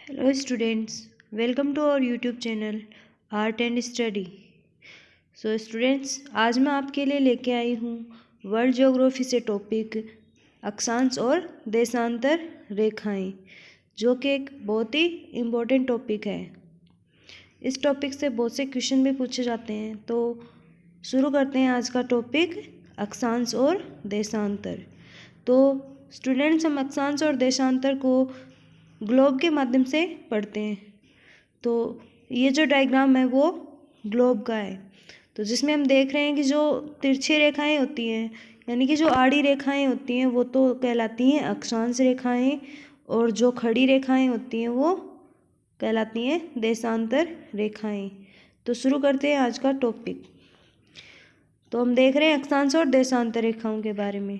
Hello students, welcome to our YouTube channel Art and Study. So students, आज मैं आपके लिए लेके आई हूँ वर्ल्ड ज्योग्राफी से टॉपिक अक्षांश और देशांतर रेखाएं, जो कि एक बहुत ही इम्पोर्टेंट टॉपिक है। इस टॉपिक से बहुत से क्वेश्चन भी पूछे जाते हैं। तो शुरू करते हैं आज का टॉपिक अक्षांश और देशांतर। तो स्टूडेंट्स, हम अक्षांश और देशांतर को ग्लोब के माध्यम से पढ़ते हैं। तो ये जो डायग्राम है वो ग्लोब का है, तो जिसमें हम देख रहे हैं कि जो तिरछी रेखाएं होती हैं, यानी कि जो आड़ी रेखाएं होती हैं, वो तो कहलाती हैं अक्षांश रेखाएं, और जो खड़ी रेखाएं होती हैं वो कहलाती हैं देशांतर रेखाएं। तो शुरू करते हैं आज का टॉपिक। तो हम देख रहे हैं अक्षांश और देशांतर रेखाओं के बारे में।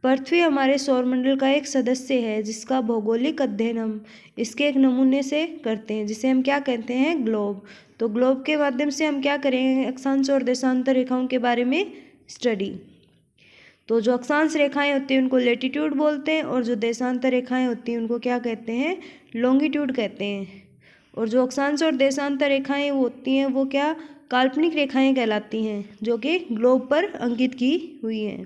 पृथ्वी हमारे सौरमंडल का एक सदस्य है, जिसका भौगोलिक अध्ययन हम इसके एक नमूने से करते हैं, जिसे हम क्या कहते हैं, ग्लोब। तो ग्लोब के माध्यम से हम क्या करेंगे, अक्षांश और देशांतर रेखाओं के बारे में स्टडी। तो जो अक्षांश रेखाएं होती हैं उनको लेटीट्यूड बोलते हैं, और जो देशांतर रेखाएं होती हैं उनको क्या कहते हैं, लॉन्गिट्यूड कहते हैं। और जो अक्षांश और देशांतर रेखाएं होती हैं वो क्या, काल्पनिक रेखाएं कहलाती हैं, जो कि ग्लोब पर अंकित की हुई हैं।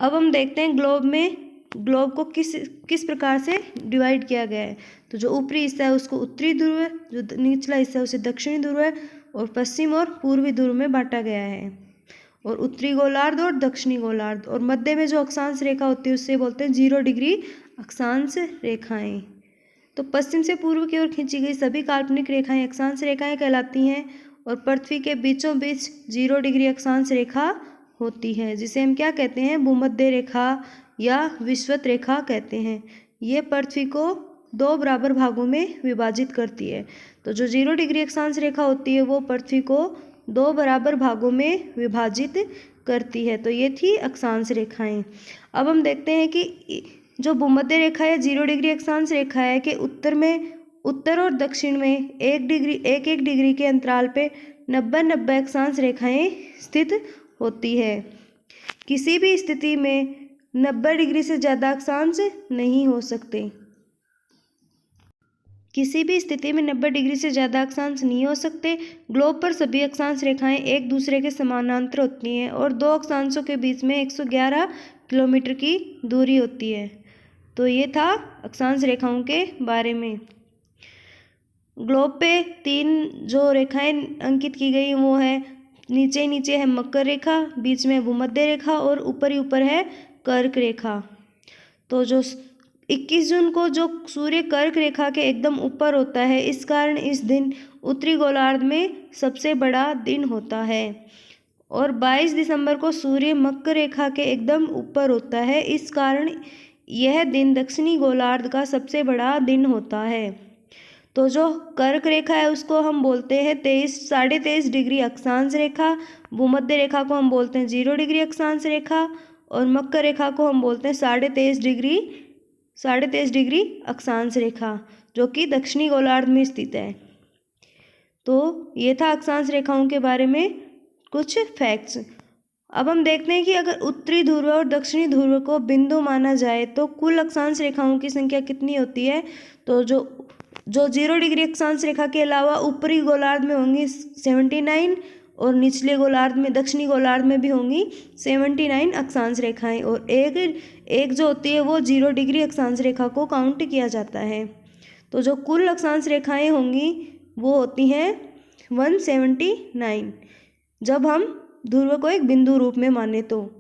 अब हम देखते हैं ग्लोब को किस प्रकार से डिवाइड किया गया है। तो जो ऊपरी हिस्सा है उसको उत्तरी ध्रुव है, जो निचला हिस्सा है उसे दक्षिणी ध्रुव है, और पश्चिम और पूर्वी ध्रुव में बांटा गया है, और उत्तरी गोलार्ध और दक्षिणी गोलार्ध। और मध्य में जो अक्षांश रेखा होती है उससे बोलते हैं 0 डिग्री अक्षांश रेखाएं। तो पश्चिम से पूर्व की ओर खींची गई सभी काल्पनिक रेखाएं अक्षांश रेखाएं कहलाती हैं, और पृथ्वी के बीचों बीच 0 डिग्री अक्षांश रेखा होती है, जिसे हम क्या कहते हैं, भूमध्य रेखा या विषुवत रेखा कहते हैं। ये पृथ्वी को 2 बराबर भागों में विभाजित करती है। तो जो 0 डिग्री अक्षांश रेखा होती है वो पृथ्वी को 2 बराबर भागों में विभाजित करती है। तो ये थी अक्षांश रेखाएं। अब हम देखते हैं कि जो भूमध्य रेखा है 0 डिग्री अक्षांश रेखा है कि उत्तर और दक्षिण में 1 डिग्री के अंतराल पे 90 अक्षांश रेखाएं स्थित होती है। किसी भी स्थिति में 90 डिग्री से ज़्यादा अक्षांश नहीं हो सकते। किसी भी स्थिति में 90 डिग्री से ज़्यादा अक्षांश नहीं हो सकते। ग्लोब पर सभी अक्षांश रेखाएं एक दूसरे के समानांतर होती हैं, और 2 अक्षांशों के बीच में 111 किलोमीटर की दूरी होती है। तो ये था अक्षांश रेखाओं के बारे में। ग्लोब पे 3 जो रेखाएं अंकित की गई वो है, नीचे है मकर रेखा, बीच में भूमध्य रेखा, और ऊपर ही ऊपर है कर्क रेखा। तो जो 21 जून को जो सूर्य कर्क रेखा के एकदम ऊपर होता है, इस कारण इस दिन उत्तरी गोलार्ध में सबसे बड़ा दिन होता है। और 22 दिसंबर को सूर्य मकर रेखा के एकदम ऊपर होता है, इस कारण यह दिन दक्षिणी गोलार्ध का सबसे बड़ा दिन होता है। तो जो कर्क रेखा है उसको हम बोलते हैं 23.5 डिग्री अक्षांश रेखा, भूमध्य रेखा को हम बोलते हैं 0 डिग्री अक्षांश रेखा, और मकर रेखा को हम बोलते हैं 23.5 डिग्री अक्षांश रेखा, जो कि दक्षिणी गोलार्ध में स्थित है। तो ये था अक्षांश रेखाओं के बारे में कुछ फैक्ट्स। अब हम देखते हैं कि अगर उत्तरी ध्रुव और दक्षिणी ध्रुव को बिंदु माना जाए तो कुल अक्षांश रेखाओं की संख्या कितनी होती है। तो जो 0 डिग्री अक्षांश रेखा के अलावा ऊपरी गोलार्ध में होंगी 79, और निचले गोलार्ध में, दक्षिणी गोलार्ध में भी होंगी 79 अक्षांश रेखाएं, और एक जो होती है वो 0 डिग्री अक्षांश रेखा को काउंट किया जाता है। तो जो कुल अक्षांश रेखाएं होंगी वो होती हैं 179, जब हम ध्रुव को एक बिंदु रूप में माने। तो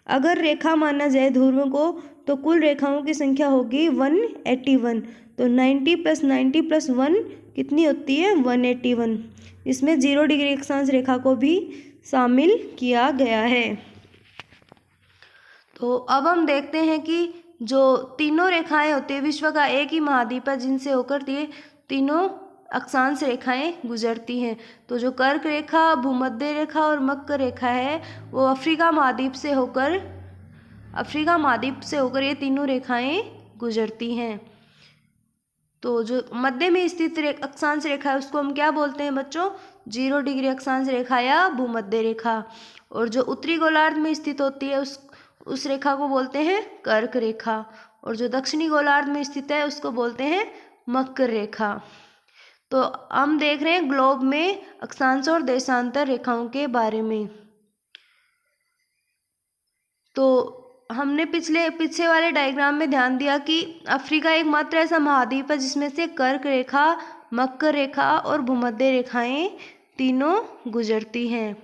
अगर रेखा माना जाए ध्रुव को तो कुल रेखाओं की संख्या होगी 181। तो 90 + 90 + 1 कितनी होती है, 181। इसमें 0 डिग्री अक्षांश रेखा को भी शामिल किया गया है। तो अब हम देखते हैं कि जो तीनों रेखाएं होती है, विश्व का एक ही महाद्वीप है जिनसे होकर ये तीनों अक्षांश रेखाएं गुजरती हैं। तो जो कर्क रेखा, भूमध्य रेखा और मकर रेखा है वो अफ्रीका महाद्वीप से होकर ये तीनों रेखाएं गुजरती हैं। तो जो मध्य में स्थित अक्षांश रेखा है उसको हम क्या बोलते हैं बच्चों, 0 डिग्री अक्षांश रेखा या भूमध्य रेखा। और जो उत्तरी गोलार्ध में स्थित होती है उस रेखा को बोलते हैं कर्क रेखा, और जो दक्षिणी गोलार्ध में स्थित है उसको बोलते हैं मकर रेखा। तो हम देख रहे हैं ग्लोब में अक्षांश और देशांतर रेखाओं के बारे में। तो हमने पीछे वाले डायग्राम में ध्यान दिया कि अफ्रीका एकमात्र ऐसा महाद्वीप है जिसमें से कर्क रेखा, मकर रेखा और भूमध्य रेखाएं तीनों गुजरती हैं।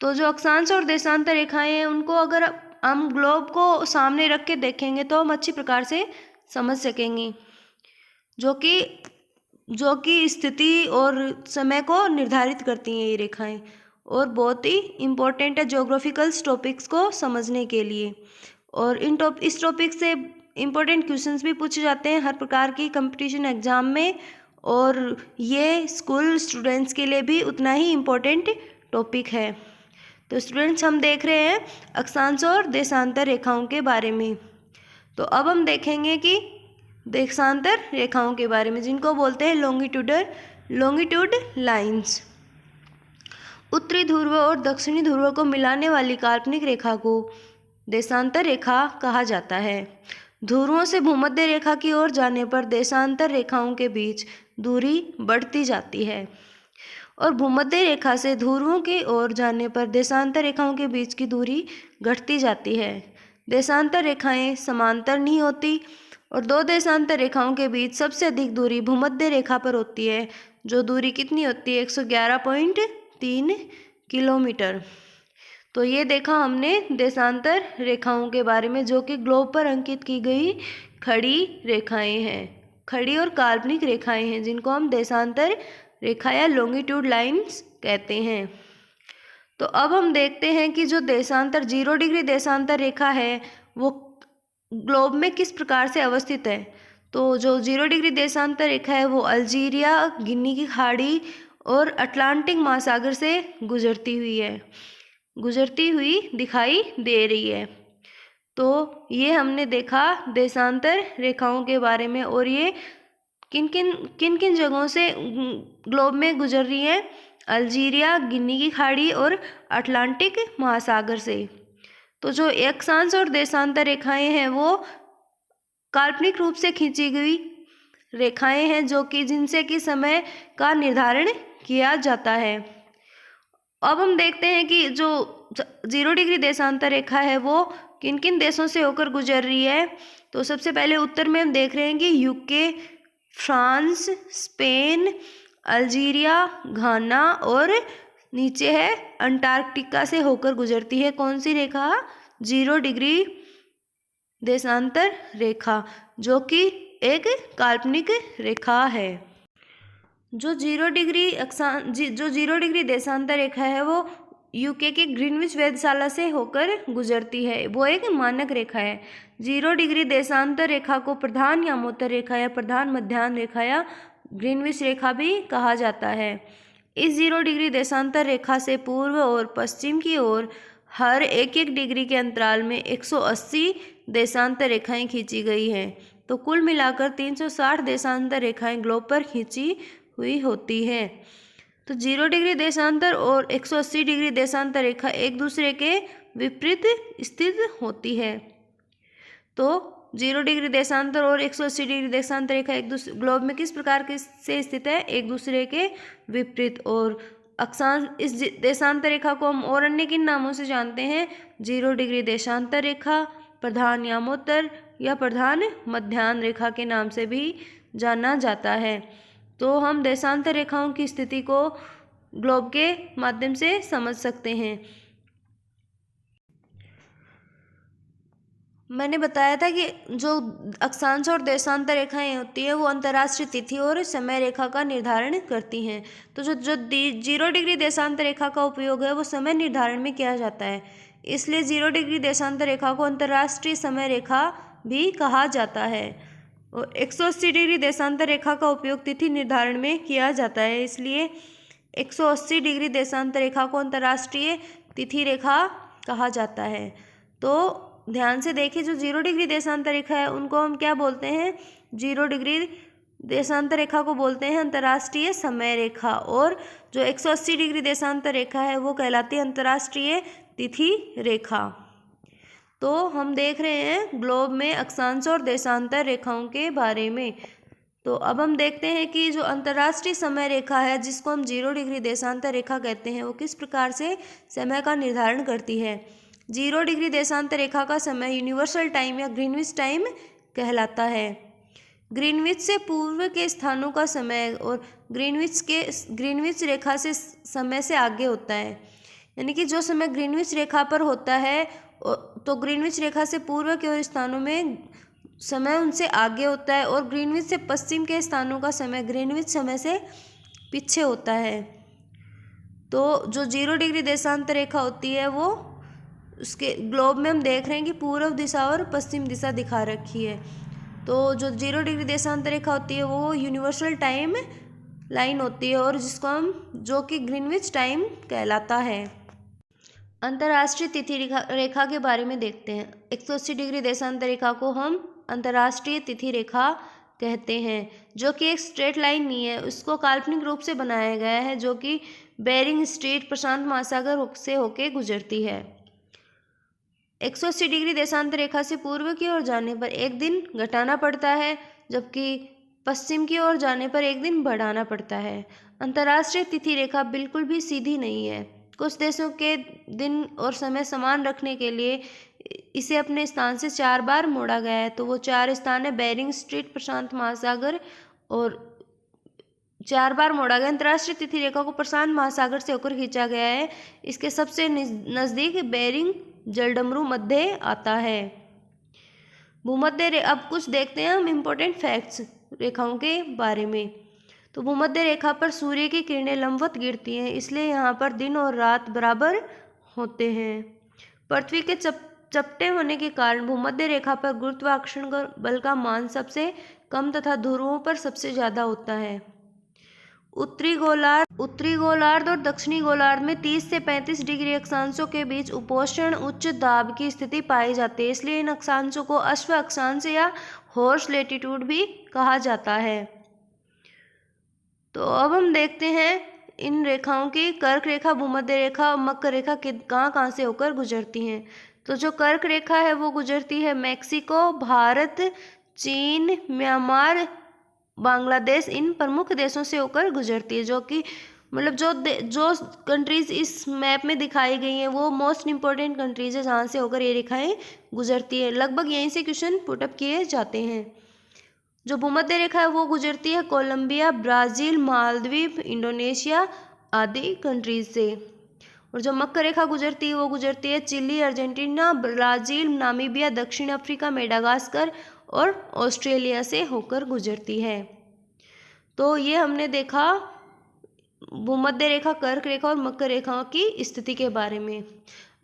तो जो अक्षांश और देशांतर रेखाएं हैं उनको अगर हम ग्लोब को सामने रख के देखेंगे तो हम अच्छी प्रकार से समझ सकेंगे, जो कि स्थिति और समय को निर्धारित करती हैं ये रेखाएं, और बहुत ही इम्पोर्टेंट है ज्योग्राफिकल टॉपिक्स को समझने के लिए। और इस टॉपिक से इम्पोर्टेंट क्वेश्चंस भी पूछे जाते हैं हर प्रकार की कंपटीशन एग्जाम में, और ये स्कूल स्टूडेंट्स के लिए भी उतना ही इम्पोर्टेंट टॉपिक है। तो स्टूडेंट्स, हम देख रहे हैं अक्षांश और देशांतर रेखाओं के बारे में। तो अब हम देखेंगे कि देशांतर रेखाओं के बारे में, जिनको बोलते हैं लॉन्गिट्यूड लाइंस। उत्तरी ध्रुव और दक्षिणी ध्रुव को मिलाने वाली काल्पनिक रेखा को देशांतर रेखा कहा जाता है। ध्रुवों से भूमध्य रेखा की ओर जाने पर देशांतर रेखाओं के बीच दूरी बढ़ती जाती है, और भूमध्य रेखा से ध्रुवों की ओर जाने पर देशांतर रेखाओं के बीच की दूरी घटती जाती है। देशांतर रेखाएं समांतर नहीं होती, और दो देशांतर रेखाओं के बीच सबसे अधिक दूरी भूमध्य रेखा पर होती है, जो दूरी कितनी होती है? 111.3 किलोमीटर। तो ये देखा हमने देशांतर रेखाओं के बारे में, जो कि ग्लोब पर अंकित की गई खड़ी रेखाएं हैं, खड़ी और काल्पनिक रेखाएं हैं, जिनको हम देशांतर रेखा या लॉन्गिट्यूड लाइंस कहते हैं। तो अब हम देखते हैं कि जो 0 डिग्री देशांतर रेखा है वो ग्लोब में किस प्रकार से अवस्थित है। तो जो 0 डिग्री देशांतर रेखा है वो अल्जीरिया, गिनी की खाड़ी और अटलांटिक महासागर से गुजरती हुई दिखाई दे रही है। तो ये हमने देखा देशांतर रेखाओं के बारे में, और ये किन किन जगहों से ग्लोब में गुजर रही है? अल्जीरिया, गिनी की खाड़ी और अटलांटिक महासागर से। तो जो अक्षांश और देशांतर रेखाएं हैं वो काल्पनिक रूप से खींची गई रेखाएं हैं, जो कि जिनसे कि समय का निर्धारण किया जाता है। अब हम देखते हैं कि जो 0 डिग्री देशांतर रेखा है वो किन किन देशों से होकर गुजर रही है। तो सबसे पहले उत्तर में हम देख रहे हैं कि यूके, फ्रांस, स्पेन, अल्जीरिया, घाना, और नीचे है अंटार्कटिका से होकर गुजरती है कौन सी रेखा? 0 डिग्री देशांतर रेखा, जो कि एक काल्पनिक रेखा है। जो 0 डिग्री देशांतर रेखा है वो यूके के ग्रीनविच वेधशाला से होकर गुजरती है, वो एक मानक रेखा है। 0 डिग्री देशांतर रेखा को प्रधान यामोत्तर रेखा या प्रधान मध्याह्न रेखा या ग्रीनविच रेखा भी कहा जाता है। इस 0 डिग्री देशांतर रेखा से पूर्व और पश्चिम की ओर हर 1 डिग्री के अंतराल में 180 देशांतर रेखाएं खींची गई हैं। तो कुल मिलाकर 360 देशांतर रेखाएं ग्लोब पर खींची हुई होती है। तो 0 डिग्री देशांतर और 180 डिग्री देशांतर रेखा एक दूसरे के विपरीत स्थित होती है। तो 0 डिग्री देशांतर और 180 डिग्री देशांतर रेखा एक दूसरे ग्लोब में किस प्रकार के से स्थित है? एक दूसरे के विपरीत। और अक्षांश, इस देशांतर रेखा को हम और अन्य किन नामों से जानते हैं? 0 डिग्री देशांतर रेखा, प्रधान यामोत्तर या प्रधान मध्याह्न रेखा के नाम से भी जाना जाता है। तो हम देशांतर रेखाओं की स्थिति को ग्लोब के माध्यम से समझ सकते हैं। मैंने बताया था कि जो अक्षांश और देशांतर रेखाएं होती है वो अंतर्राष्ट्रीय तिथि और समय रेखा का निर्धारण करती हैं। तो जो 0 डिग्री देशांतर रेखा का उपयोग है वो समय निर्धारण में किया जाता है, इसलिए 0 डिग्री देशांतर रेखा को अंतर्राष्ट्रीय समय रेखा भी कहा जाता है। और 180 डिग्री देशांतर रेखा का उपयोग तिथि निर्धारण में किया जाता है, इसलिए 180 डिग्री देशांतर रेखा को अंतर्राष्ट्रीय तिथि रेखा कहा जाता है। तो ध्यान से देखिए, जो 0 डिग्री देशांतर रेखा है उनको हम क्या बोलते हैं? 0 डिग्री देशांतर रेखा को बोलते हैं अंतर्राष्ट्रीय समय रेखा, और जो 180 डिग्री देशांतर रेखा है वो कहलाती है अंतर्राष्ट्रीय तिथि रेखा। तो हम देख रहे हैं ग्लोब में अक्षांश और देशांतर रेखाओं के बारे में। तो अब हम देखते हैं कि जो अंतर्राष्ट्रीय समय रेखा है, जिसको हम 0 डिग्री देशांतर रेखा कहते हैं, वो किस प्रकार से समय का निर्धारण करती है। 0 डिग्री देशांतर रेखा का समय यूनिवर्सल टाइम या ग्रीनविच टाइम कहलाता है। ग्रीनविच से पूर्व के स्थानों का समय और ग्रीनविच रेखा से समय से आगे होता है। यानी कि जो समय ग्रीनविच रेखा पर होता है तो ग्रीनविच रेखा से पूर्व के स्थानों में समय उनसे आगे होता है, और ग्रीनविच से पश्चिम के स्थानों का समय ग्रीनविच समय से पीछे होता है। तो जो 0 डिग्री देशांतर रेखा होती है वो उसके ग्लोब में हम देख रहे हैं कि पूर्व दिशा और पश्चिम दिशा दिखा रखी है। तो जो 0 डिग्री देशांतर रेखा होती है वो यूनिवर्सल टाइम लाइन होती है, और जिसको हम जो कि ग्रीनविच टाइम कहलाता है। अंतर्राष्ट्रीय तिथि रेखा के बारे में देखते हैं। 180 डिग्री देशांतर रेखा को हम अंतर्राष्ट्रीय तिथि रेखा कहते हैं, जो कि एक स्ट्रेट लाइन नहीं है, उसको काल्पनिक रूप से बनाया गया है, जो कि बेरिंग स्ट्रेट प्रशांत महासागर से होकर गुजरती है। 180 डिग्री देशांतर रेखा से पूर्व की ओर जाने पर एक दिन घटाना पड़ता है, जबकि पश्चिम की ओर जाने पर एक दिन बढ़ाना पड़ता है। अंतर्राष्ट्रीय तिथि रेखा बिल्कुल भी सीधी नहीं है। कुछ देशों के दिन और समय समान रखने के लिए इसे अपने स्थान से 4 बार मोड़ा गया है। तो वो 4 स्थान है बेरिंग स्ट्रेट, प्रशांत महासागर, और 4 बार मोड़ा गया। अंतर्राष्ट्रीय तिथि रेखा को प्रशांत महासागर से होकर खींचा गया है। इसके सबसे नज़दीक बेरिंग जलडमरू मध्य आता है। भूमध्य अब कुछ देखते हैं हम इम्पोर्टेंट फैक्ट्स रेखाओं के बारे में। तो भूमध्य रेखा पर सूर्य की किरणें लंबवत गिरती हैं, इसलिए यहाँ पर दिन और रात बराबर होते हैं। पृथ्वी के चपटे होने के कारण भूमध्य रेखा पर गुरुत्वाकर्षण बल का मान सबसे कम तथा ध्रुवों पर सबसे ज़्यादा होता है। उत्तरी गोलार्ध और दक्षिणी गोलार्ध में 30 से 35 डिग्री अक्षांशों के बीच उपोष्ण उच्च दाब की स्थिति पाई जाती है, इसलिए इन अक्षांशों को अश्व अक्षांश या हॉर्स लैटिट्यूड भी कहा जाता है। तो अब हम देखते हैं इन रेखाओं की कर्क रेखा, भूमध्य रेखा और मकर रेखा कहाँ से होकर गुजरती हैं। तो जो कर्क रेखा है वो गुजरती है मैक्सिको, भारत, चीन, म्यांमार, बांग्लादेश, इन प्रमुख देशों से होकर गुजरती है, जो कि मतलब जो कंट्रीज इस मैप में दिखाई गई हैं वो मोस्ट इम्पोर्टेंट कंट्रीज है जहाँ से होकर ये रेखाएं गुजरती है। लगभग यहीं से क्वेश्चन पुटअप किए जाते हैं। जो भूमध्य रेखा है वो गुजरती है कोलंबिया, ब्राज़ील, मालदीव, इंडोनेशिया आदि कंट्रीज से। और जो मकर रेखा गुजरती है वो गुजरती है चिली, अर्जेंटीना, ब्राज़ील, नामीबिया, दक्षिण अफ्रीका, मेडागास्कर और ऑस्ट्रेलिया से होकर गुजरती है। तो ये हमने देखा भूमध्य रेखा, कर्क रेखा और मकर रेखाओं की स्थिति के बारे में।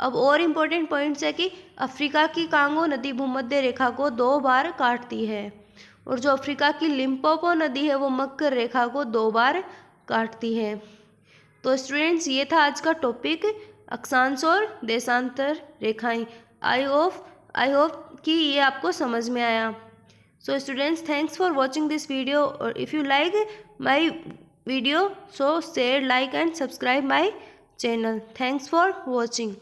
अब और इम्पोर्टेंट पॉइंट्स है कि अफ्रीका की कांगो नदी भूमध्य रेखा को 2 बार काटती है, और जो अफ्रीका की लिम्पोपो नदी है वो मकर रेखा को 2 बार काटती है। तो स्टूडेंट्स ये था आज का टॉपिक, अक्षांश और देशांतर रेखाएं। आई होप कि ये आपको समझ में आया। So students, thanks for watching this video, और if you like my video so share, like and subscribe my channel. Thanks for watching.